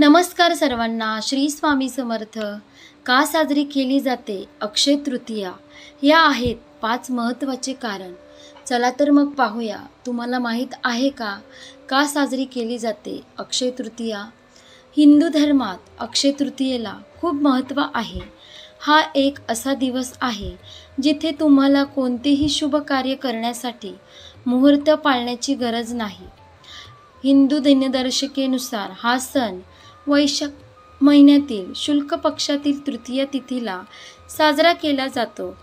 नमस्कार सर्वांना. श्री स्वामी समर्थ. का साजरी केली जाते अक्षय तृतीया? या आहेत 5 महत्त्वाचे कारण. चला तर मग पाहूया. तुम्हाला माहीत आहे का का साजरी केली जाते अक्षय तृतीया? हिंदू धर्मात अक्षय तृतीयेला खूप महत्त्व आहे. हा एक असा दिवस आहे जिथे तुम्हाला कोणतेही शुभ कार्य करण्यासाठी मुहूर्त पाळण्याची गरज नाही. हिंदू दिनदर्शिकेनुसार हा सण वैशाख महिन्यातील शुक्ल पक्षातील तृतीय तिथीला साजरा केला जातो.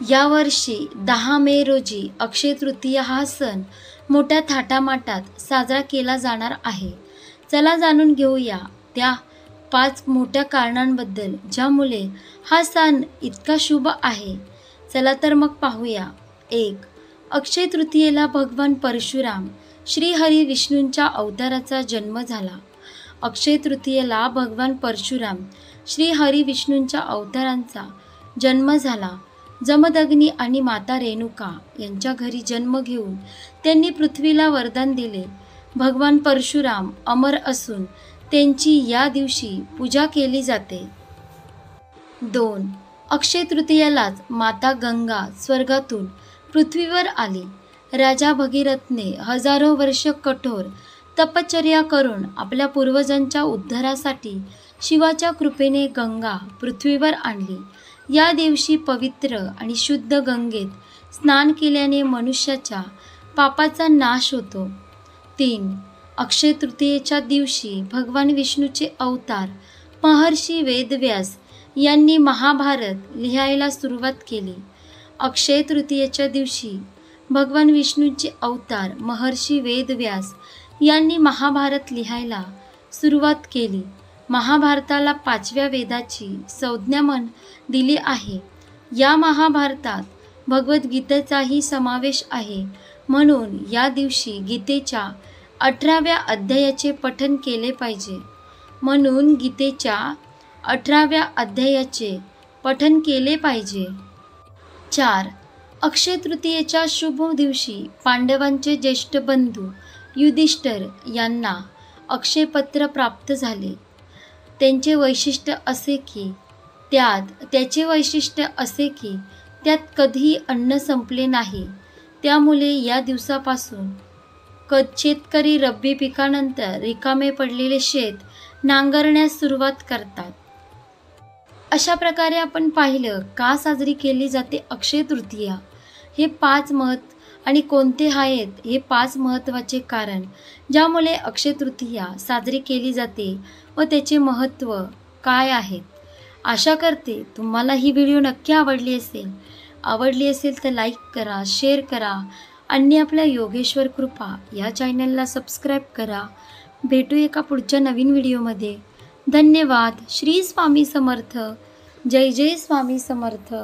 यावर्षी 10 मे रोजी अक्षय तृतीया हा सण मोठ्या थाटामाटात साजरा केला जाणार आहे. चला जाणून घेऊया त्या 5 मोठ्या कारणांबद्दल ज्यामुळे हा सण इतका शुभ आहे. चला तर मग पाहूया. 1. अक्षय तृतीयेला भगवान परशुराम श्री हरी विष्णूंच्या अवताराचा जन्म झाला. अक्षय तृतीयेला भगवान परशुराम श्री हरी विष्णूंच्या अवतारांचा जन्म झाला. जमदग्नी आणि माता रेणुका यांच्या घरी जन्म घेऊन त्यांनी पृथ्वीला वरदान दिले. भगवान परशुराम अमर असून त्यांची या दिवशी पूजा केली जाते. 2. अक्षय तृतीयेलाच माता गंगा स्वर्गातून पृथ्वीवर आली. राजा भगीरथने हजारो वर्ष कठोर तपश्चर्या करून आपल्या पूर्वजांच्या उद्धारासाठी शिवाच्या कृपेने गंगा पृथ्वीवर आणली. या दिवशी पवित्र आणि शुद्ध गंगेत स्नान केल्याने मनुष्याच्या पापाचा नाश होतो. 3. अक्षय तृतीयेच्या दिवशी भगवान विष्णूचे अवतार महर्षी वेदव्यास यांनी महाभारत लिहायला सुरुवात केली. अक्षय तृतीयेच्या दिवशी भगवान विष्णूचे अवतार महर्षी वेदव्यास यांनी महाभारत लिहायला सुरुवात केली. महाभारताला 5व्या वेदाची संज्ञा दिली आहे. या महाभारतात भगवद्गीतेचाही समावेश आहे. म्हणून या दिवशी गीतेच्या 18व्या अध्यायाचे पठण केले पाहिजे. 4. अक्षय तृतीयेच्या शुभ दिवशी पांडवांचे ज्येष्ठ बंधू युधिष्ठिर यांना अक्षयपत्र प्राप्त झाले. त्याचे वैशिष्ट्य असे की त्यात कधीही अन्न संपले नाही. त्यामुळे या दिवसापासून शेतकरी रब्बी पिकानंतर रिकामे पडलेले शेत नांगरण्यास सुरुवात करतात. अशा प्रकारे आपण पाहिलं का साजरी केली जाते अक्षय तृतीया. हे 5 आणि कोणते आहेत हे 5 महत्त्वाचे कारण ज्यामुळे अक्षय तृतीया साजरी केली जाते व त्याचे महत्त्व काय आहेत. आशा करते तुम्हाला ही व्हिडिओ नक्की आवडली असेल तर लाईक करा, शेअर करा आणि आपल्या योगेश्वर कृपा या चॅनलला सबस्क्राईब करा. भेटू एका पुढच्या नवीन व्हिडिओमध्ये. धन्यवाद. श्री स्वामी समर्थ. जय जय स्वामी समर्थ.